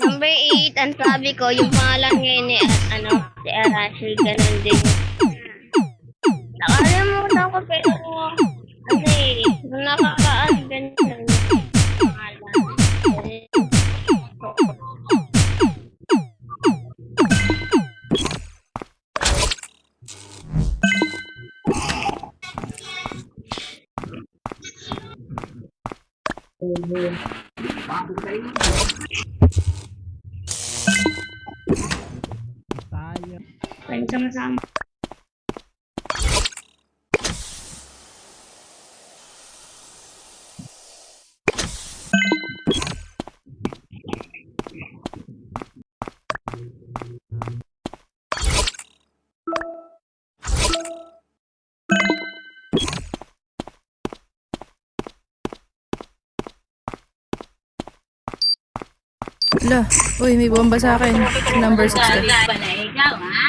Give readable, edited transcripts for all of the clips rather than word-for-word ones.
Number 8, ang sabi ko, yung pangalan ngayon ni, si Arashil, ganun din. Nakalimutan ko pero, nakakaan, ganun yung pangalan. Pwede sama-sama. Ala, uy, may bomba sa akin. Number 6 to. Ikaw, ha?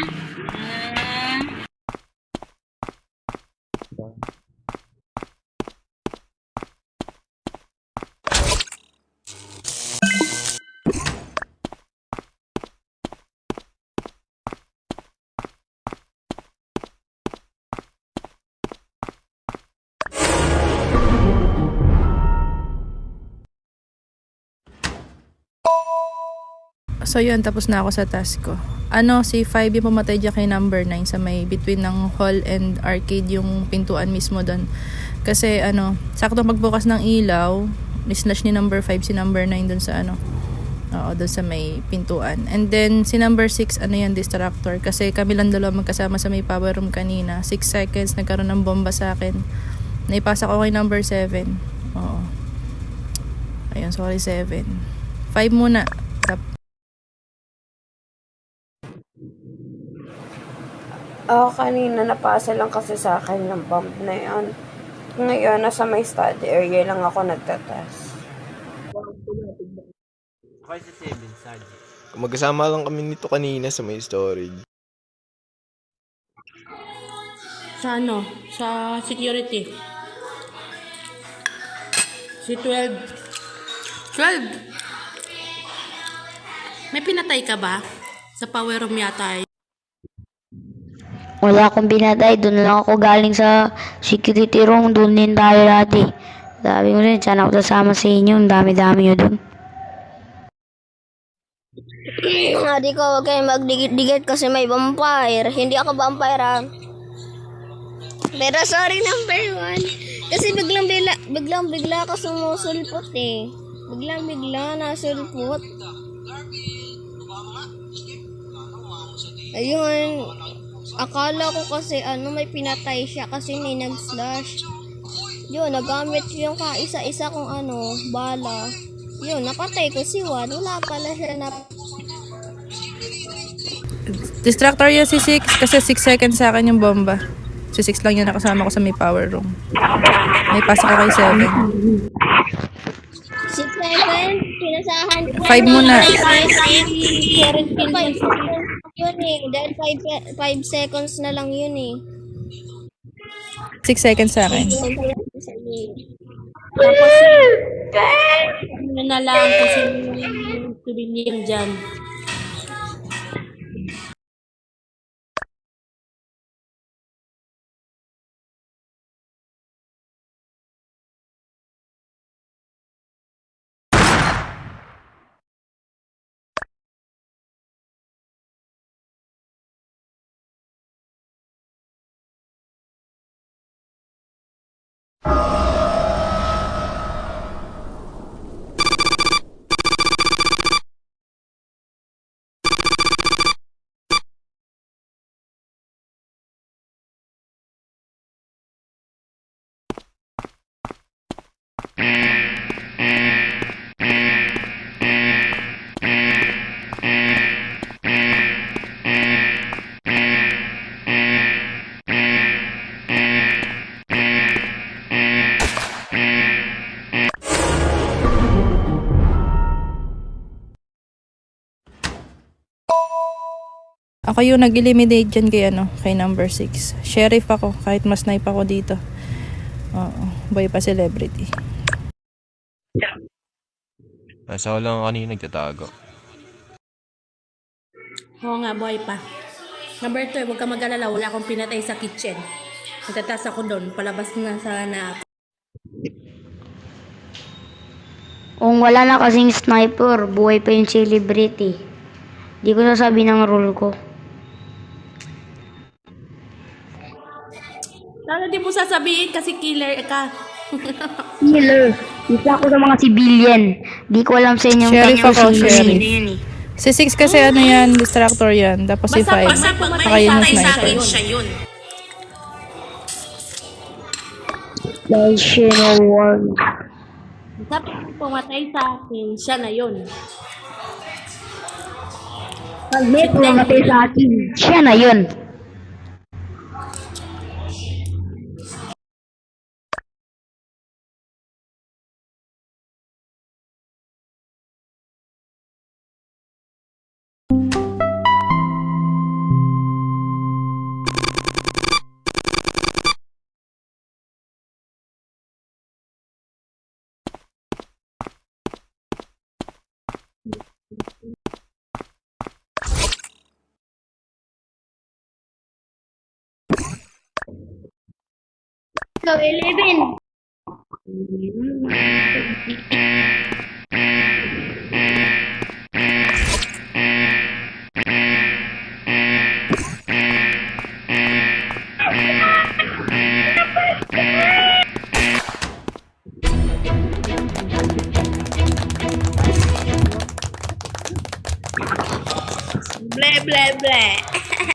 So yun, tapos na ako sa task ko. Si 5 yung pumatay dyan kay number 9 sa may between ng hall and arcade, yung pintuan mismo doon. Kasi sakto magbukas ng ilaw, ni-slash ni number 5 si number 9 doon sa doon sa may pintuan. And then si number 6, yan, distractor. Kasi kami lang dalawa magkasama sa may power room kanina. 6 seconds, nagkaroon ng bomba sa akin. Naipasa ko kay number 7. Oo. Ayun, sorry 7. 5 muna. Kanina napasa lang kasi sa akin yung bomb na yun. Ngayon, nasa may study area lang ako nagtatas. Okay sa 7, Saji. Magkasama lang kami nito kanina sa may storage. Sa sa security. Si 12. 12? May pinatay ka ba? Sa power room yata. Wala akong binatay. Doon lang ako galing sa security room. Doon din tayo dati. Sabi ko rin, sana ako sasama sa inyo. Ang dami-dami nyo doon. Hindi ko, huwag kayo magdigit-digit kasi may vampire. Hindi ako vampire, ha? Pero sorry, number 1. Kasi biglang-bigla ka sumusulpot, eh. Biglang-bigla nasulpot. Ayun. Akala ko kasi may pinatay siya kasi may nag-slash. Yun, nagamit yung kaisa-isa kong bala. Yun, napatay ko si Juan. Wala pala siya na... Distractor yan si 6 kasi 6 seconds sa akin yung bomba. Si 6 lang yung nakasama ko sa may power room. May pasa ko kay 7. Si 7, pinasahan ko. 5 muna. 5 yun eh. Dahil 5 seconds na lang yun eh. 6 seconds sa akin. Tapos, na lang kasi yung dyan. Ako yung nag-eliminate dyan kay number 6. Sheriff ako, kahit mas snipe ako dito. Oo, boy pa celebrity. Nasa ko lang kanina nagtatago. Oo nga, boy pa. Number 2, huwag ka mag-alala. Wala akong pinatay sa kitchen. Nagtatas ako doon. Palabas na sana ako. Kung wala na kasing sniper, buhay pa yung celebrity. Di ko nasabi ng rule ko. Lalo di mo sasabihin kasi killer ka. Killer. Isa ako sa mga civilian. Di ko alam sa inyong Sheriff kung ako, sino sheriff. yun eh. Si 6 kasi ano yan, distractor yan. Tapos si 5, saka yun yung sniper. yun. Dahil siya no one. Sabi mo pumatay sa akin, siya na yun. Pag may pumatay sa akin, siya na yun. So, 11. Ble, ble, ble.